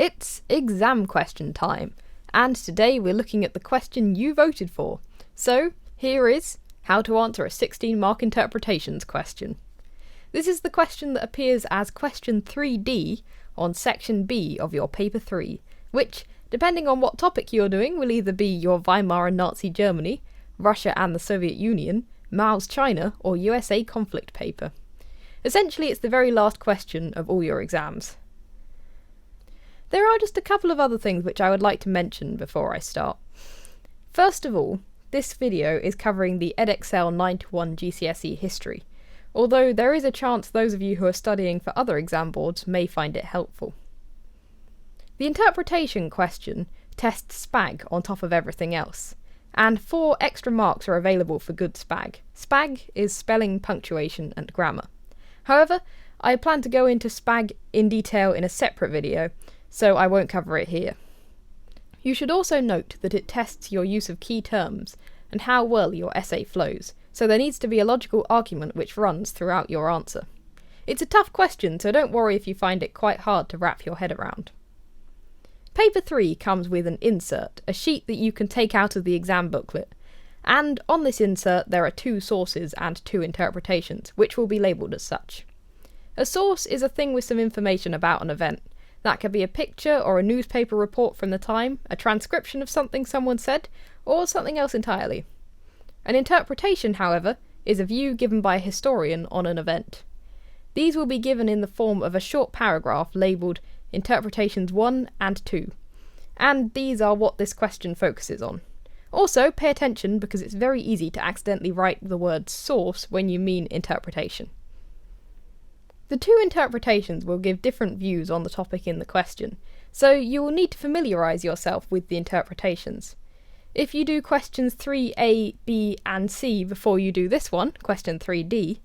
It's exam question time, and today we're looking at the question you voted for. So, here is how to answer a 16-mark interpretations question. This is the question that appears as question 3D on section B of your paper 3, which, depending on what topic you're doing, will either be your Weimar and Nazi Germany, Russia and the Soviet Union, Mao's China, or USA conflict paper. Essentially, it's the very last question of all your exams. There are just a couple of other things which I would like to mention before I start. First of all, this video is covering the Edexcel 9-1 GCSE History, although there is a chance those of you who are studying for other exam boards may find it helpful. The interpretation question tests SPAG on top of everything else, and 4 extra marks are available for good SPAG. SPAG is spelling, punctuation and grammar. However, I plan to go into SPAG in detail in a separate video, so I won't cover it here. You should also note that it tests your use of key terms and how well your essay flows, so there needs to be a logical argument which runs throughout your answer. It's a tough question, so don't worry if you find it quite hard to wrap your head around. Paper 3 comes with an insert, a sheet that you can take out of the exam booklet, and on this insert there are 2 sources and 2 interpretations, which will be labelled as such. A source is a thing with some information about an event. That could be a picture or a newspaper report from the time, a transcription of something someone said, or something else entirely. An interpretation, however, is a view given by a historian on an event. These will be given in the form of a short paragraph labelled Interpretations 1 and 2, and these are what this question focuses on. Also, pay attention because it's very easy to accidentally write the word source when you mean interpretation. The 2 interpretations will give different views on the topic in the question, so you will need to familiarise yourself with the interpretations. If you do questions 3A, B and C before you do this one, question 3D,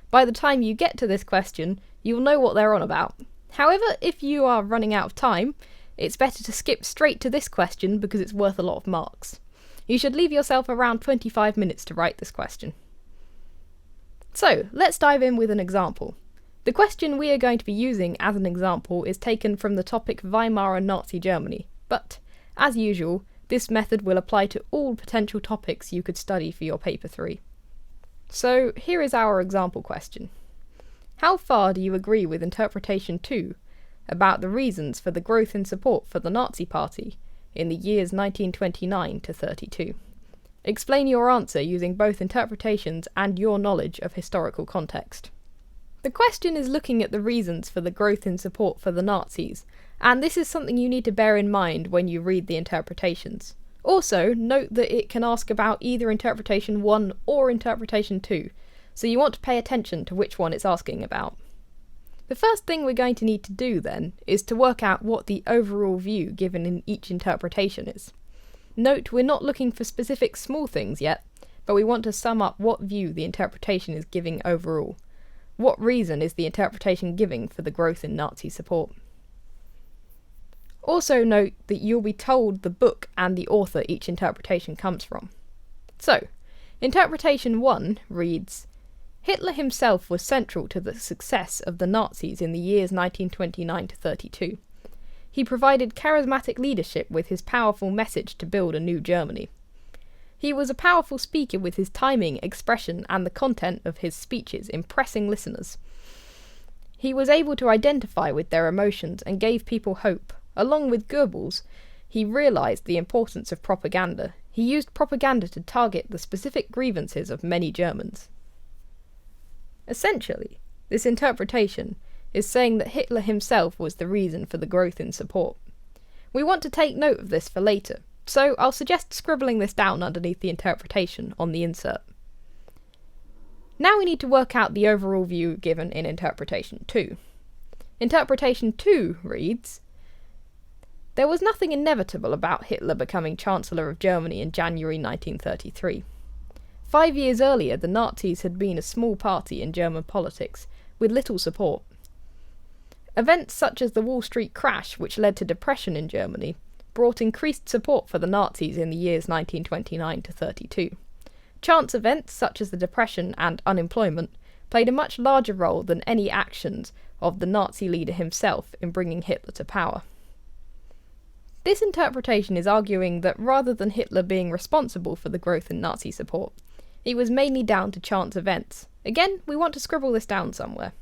by the time you get to this question, you'll know what they're on about. However, if you are running out of time, it's better to skip straight to this question because it's worth a lot of marks. You should leave yourself around 25 minutes to write this question. So, let's dive in with an example. The question we are going to be using as an example is taken from the topic Weimar and Nazi Germany, but, as usual, this method will apply to all potential topics you could study for your paper 3. So, here is our example question. How far do you agree with interpretation 2 about the reasons for the growth in support for the Nazi Party in the years 1929 to 32? Explain your answer using both interpretations and your knowledge of historical context. The question is looking at the reasons for the growth in support for the Nazis, and this is something you need to bear in mind when you read the interpretations. Also, note that it can ask about either interpretation 1 or interpretation 2, so you want to pay attention to which one it's asking about. The first thing we're going to need to do then is to work out what the overall view given in each interpretation is. Note we're not looking for specific small things yet, but we want to sum up what view the interpretation is giving overall. What reason is the interpretation giving for the growth in Nazi support? Also note that you'll be told the book and the author each interpretation comes from. So, interpretation 1 reads, Hitler himself was central to the success of the Nazis in the years 1929 to 32. He provided charismatic leadership with his powerful message to build a new Germany. He was a powerful speaker with his timing, expression, and the content of his speeches impressing listeners. He was able to identify with their emotions and gave people hope. Along with Goebbels, he realised the importance of propaganda. He used propaganda to target the specific grievances of many Germans. Essentially, this interpretation is saying that Hitler himself was the reason for the growth in support. We want to take note of this for later, so I'll suggest scribbling this down underneath the interpretation on the insert. Now we need to work out the overall view given in interpretation 2. Interpretation 2 reads, There was nothing inevitable about Hitler becoming Chancellor of Germany in January 1933. 5 years earlier, the Nazis had been a small party in German politics, with little support. Events such as the Wall Street crash, which led to depression in Germany, brought increased support for the Nazis in the years 1929 to 32. Chance events such as the Depression and unemployment played a much larger role than any actions of the Nazi leader himself in bringing Hitler to power. This interpretation is arguing that rather than Hitler being responsible for the growth in Nazi support, it was mainly down to chance events. Again, we want to scribble this down somewhere.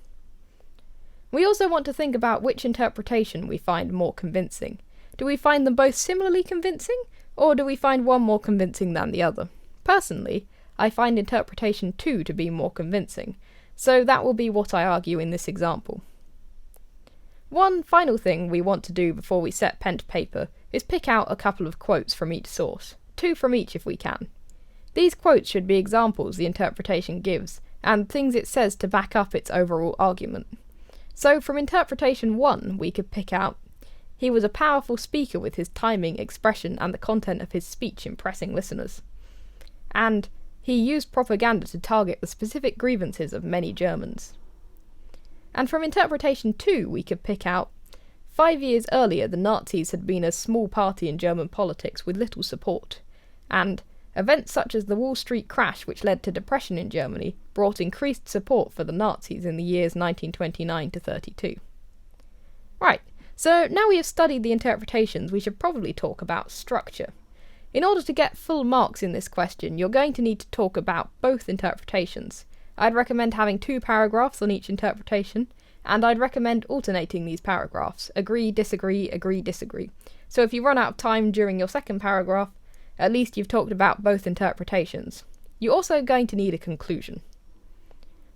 We also want to think about which interpretation we find more convincing. Do we find them both similarly convincing, or do we find one more convincing than the other? Personally, I find interpretation 2 to be more convincing, so that will be what I argue in this example. One final thing we want to do before we set pen to paper is pick out a couple of quotes from each source, 2 from each if we can. These quotes should be examples the interpretation gives, and things it says to back up its overall argument. So from interpretation 1 we could pick out, he was a powerful speaker with his timing, expression and the content of his speech impressing listeners. And he used propaganda to target the specific grievances of many Germans. And from interpretation 2 we could pick out, 5 years earlier the Nazis had been a small party in German politics with little support, and events such as the Wall Street crash, which led to depression in Germany, brought increased support for the Nazis in the years 1929 to 32. Right, so now we have studied the interpretations, we should probably talk about structure. In order to get full marks in this question, you're going to need to talk about both interpretations. I'd recommend having 2 paragraphs on each interpretation, and I'd recommend alternating these paragraphs. Agree, disagree, agree, disagree. So if you run out of time during your second paragraph, at least you've talked about both interpretations. You're also going to need a conclusion.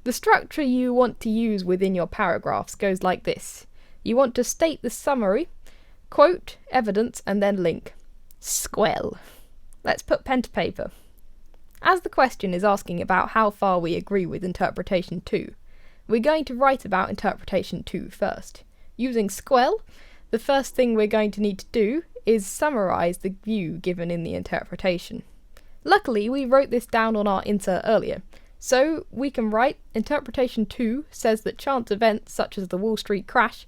The structure you want to use within your paragraphs goes like this. You want to state the summary, quote, evidence, and then link. Squell. Let's put pen to paper. As the question is asking about how far we agree with interpretation 2, we're going to write about interpretation 2 first. Using squell, the first thing we're going to need to do is summarise the view given in the interpretation. Luckily, we wrote this down on our insert earlier, so we can write interpretation 2 says that chance events such as the Wall Street crash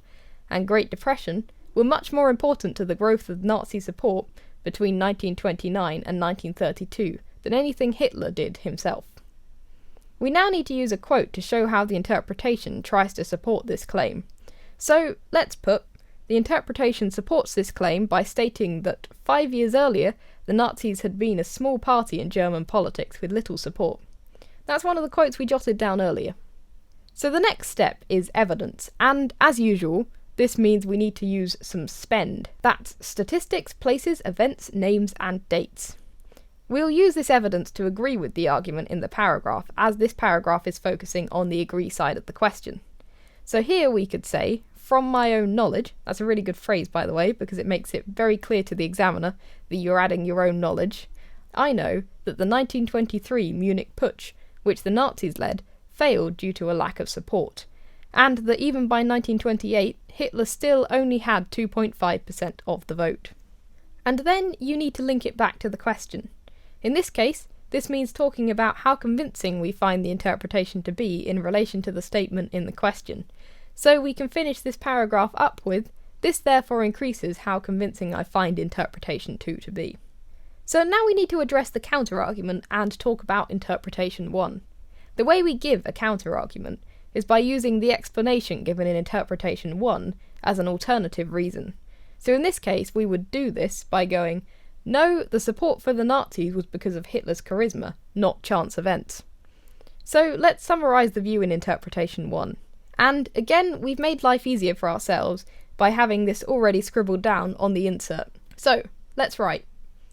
and Great Depression were much more important to the growth of Nazi support between 1929 and 1932 than anything Hitler did himself. We now need to use a quote to show how the interpretation tries to support this claim. So let's put, the interpretation supports this claim by stating that 5 years earlier the Nazis had been a small party in German politics with little support. That's one of the quotes we jotted down earlier. So the next step is evidence, and as usual, this means we need to use some spend. That's statistics, places, events, names, and dates. We'll use this evidence to agree with the argument in the paragraph, as this paragraph is focusing on the agree side of the question. So here we could say, from my own knowledge, that's a really good phrase by the way, because it makes it very clear to the examiner that you're adding your own knowledge, I know that the 1923 Munich Putsch, which the Nazis led, failed due to a lack of support, and that even by 1928, Hitler still only had 2.5% of the vote. And then you need to link it back to the question. In this case, this means talking about how convincing we find the interpretation to be in relation to the statement in the question. So we can finish this paragraph up with, this therefore increases how convincing I find interpretation 2 to be. So now we need to address the counter-argument and talk about interpretation 1. The way we give a counter-argument is by using the explanation given in interpretation 1 as an alternative reason. So in this case we would do this by going, no, the support for the Nazis was because of Hitler's charisma, not chance events. So let's summarise the view in interpretation 1. And again, we've made life easier for ourselves by having this already scribbled down on the insert. So, let's write.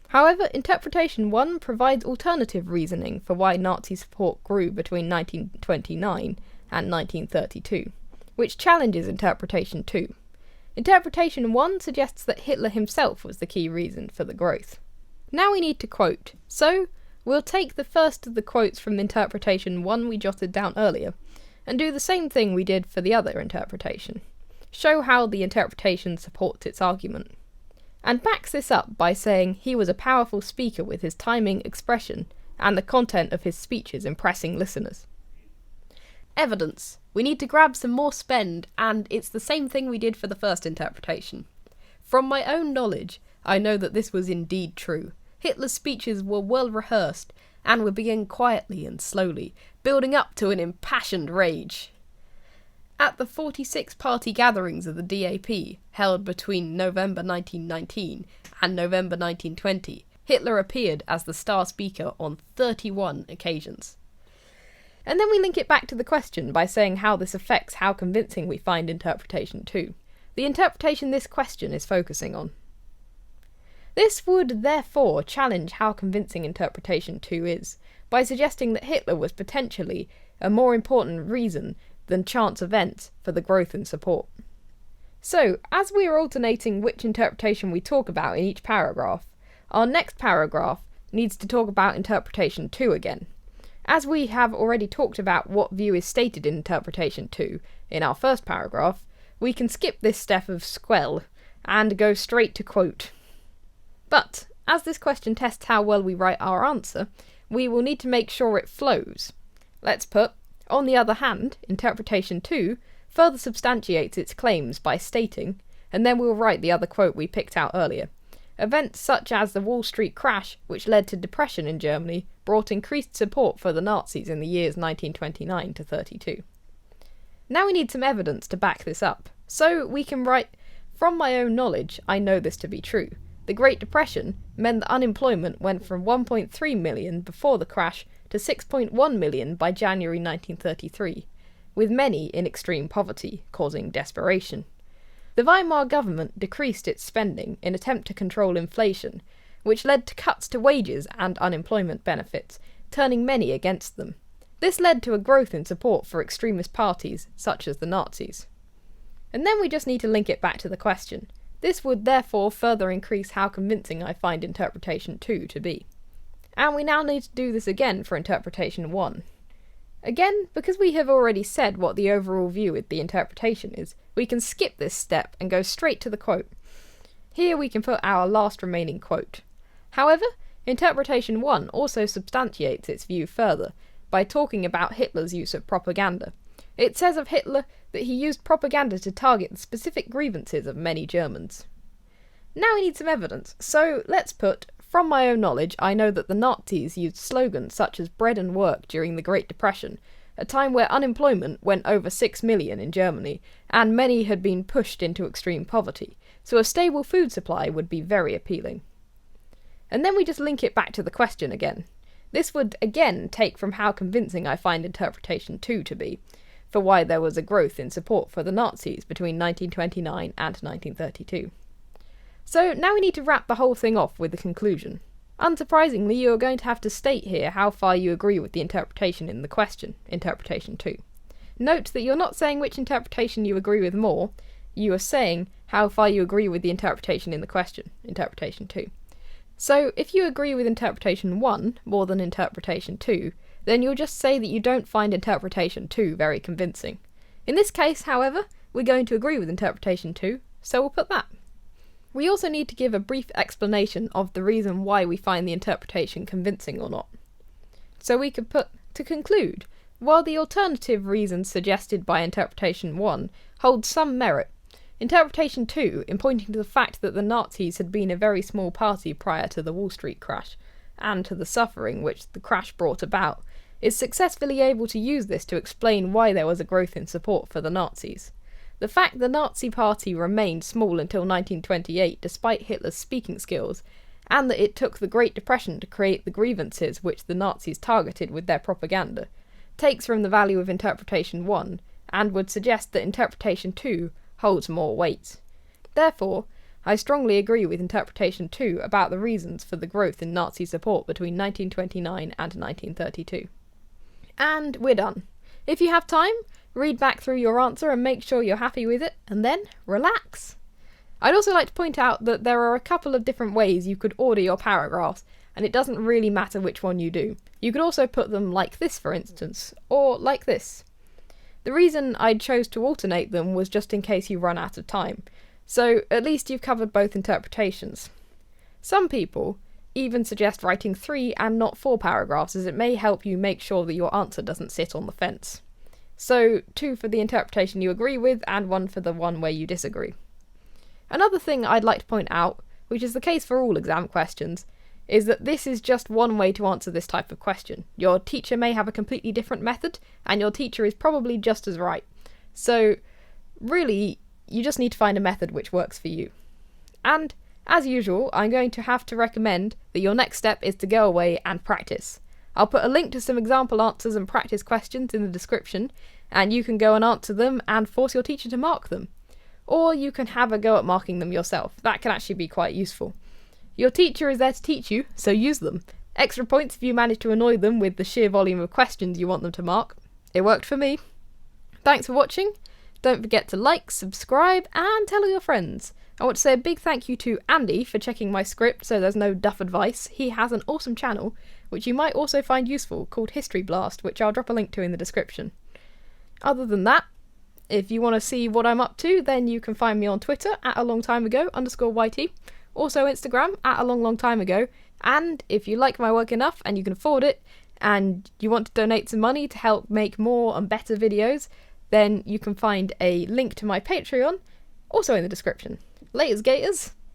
However, interpretation 1 provides alternative reasoning for why Nazi support grew between 1929 and 1932, which challenges interpretation 2. Interpretation 1 suggests that Hitler himself was the key reason for the growth. Now we need to quote, so we'll take the first of the quotes from interpretation 1 we jotted down earlier, and do the same thing we did for the other interpretation. Show how the interpretation supports its argument. And backs this up by saying he was a powerful speaker with his timing, expression, and the content of his speeches impressing listeners. Evidence. We need to grab some more spend, and it's the same thing we did for the first interpretation. From my own knowledge, I know that this was indeed true. Hitler's speeches were well rehearsed, and would begin quietly and slowly, building up to an impassioned rage. At the 46 party gatherings of the DAP, held between November 1919 and November 1920, Hitler appeared as the star speaker on 31 occasions. And then we link it back to the question by saying how this affects how convincing we find interpretation 2. The interpretation this question is focusing on. This would therefore challenge how convincing interpretation 2 is, by suggesting that Hitler was potentially a more important reason than chance events for the growth in support. So, as we are alternating which interpretation we talk about in each paragraph, our next paragraph needs to talk about interpretation 2 again. As we have already talked about what view is stated in interpretation 2 in our first paragraph, we can skip this step of squel and go straight to quote. But, as this question tests how well we write our answer, we will need to make sure it flows. Let's put, on the other hand, interpretation 2 further substantiates its claims by stating, and then we'll write the other quote we picked out earlier. Events such as the Wall Street crash, which led to depression in Germany, brought increased support for the Nazis in the years 1929 to 32. Now we need some evidence to back this up, so we can write, from my own knowledge, I know this to be true. The Great Depression meant that unemployment went from 1.3 million before the crash to 6.1 million by January 1933, with many in extreme poverty, causing desperation. The Weimar government decreased its spending in an attempt to control inflation, which led to cuts to wages and unemployment benefits, turning many against them. This led to a growth in support for extremist parties, such as the Nazis. And then we just need to link it back to the question. This would therefore further increase how convincing I find interpretation 2 to be. And we now need to do this again for interpretation 1. Again, because we have already said what the overall view with the interpretation is, we can skip this step and go straight to the quote. Here we can put our last remaining quote. However, interpretation 1 also substantiates its view further by talking about Hitler's use of propaganda. It says of Hitler that he used propaganda to target the specific grievances of many Germans. Now we need some evidence, so let's put, from my own knowledge, I know that the Nazis used slogans such as bread and work during the Great Depression, a time where unemployment went over 6 million in Germany, and many had been pushed into extreme poverty, so a stable food supply would be very appealing. And then we just link it back to the question again. This would again take from how convincing I find interpretation 2 to be, for why there was a growth in support for the Nazis between 1929 and 1932. So now we need to wrap the whole thing off with the conclusion. Unsurprisingly, you are going to have to state here how far you agree with the interpretation in the question, interpretation 2. Note that you're not saying which interpretation you agree with more, you are saying how far you agree with the interpretation in the question, interpretation 2. So if you agree with interpretation 1 more than interpretation 2, then you'll just say that you don't find interpretation 2 very convincing. In this case, however, we're going to agree with interpretation 2, so we'll put that. We also need to give a brief explanation of the reason why we find the interpretation convincing or not. So we could put, to conclude, while the alternative reasons suggested by interpretation 1 hold some merit, interpretation 2, in pointing to the fact that the Nazis had been a very small party prior to the Wall Street crash, and to the suffering which the crash brought about, is successfully able to use this to explain why there was a growth in support for the Nazis. The fact the Nazi party remained small until 1928 despite Hitler's speaking skills, and that it took the Great Depression to create the grievances which the Nazis targeted with their propaganda, takes from the value of interpretation 1, and would suggest that interpretation 2 holds more weight. Therefore, I strongly agree with interpretation 2 about the reasons for the growth in Nazi support between 1929 and 1932. And we're done. If you have time, read back through your answer and make sure you're happy with it, and then relax. I'd also like to point out that there are a couple of different ways you could order your paragraphs, and it doesn't really matter which one you do. You could also put them like this, for instance, or like this. The reason I chose to alternate them was just in case you run out of time, so at least you've covered both interpretations. Some people even suggest writing 3 and not 4 paragraphs, as it may help you make sure that your answer doesn't sit on the fence. So 2 for the interpretation you agree with, and 1 for the one where you disagree. Another thing I'd like to point out, which is the case for all exam questions, is that this is just one way to answer this type of question. Your teacher may have a completely different method, and your teacher is probably just as right. So really, you just need to find a method which works for you. And as usual, I'm going to have to recommend that your next step is to go away and practice. I'll put a link to some example answers and practice questions in the description, and you can go and answer them and force your teacher to mark them. Or you can have a go at marking them yourself. That can actually be quite useful. Your teacher is there to teach you, so use them. Extra points if you manage to annoy them with the sheer volume of questions you want them to mark. It worked for me. Thanks for watching. Don't forget to like, subscribe, and tell all your friends. I want to say a big thank you to Andy for checking my script so there's no duff advice. He has an awesome channel, which you might also find useful, called History Blast, which I'll drop a link to in the description. Other than that, if you want to see what I'm up to, then you can find me on Twitter at alongtimeago_YT, also Instagram at alongtimeago, and if you like my work enough and you can afford it, and you want to donate some money to help make more and better videos, then you can find a link to my Patreon, also in the description. Laters, Gators!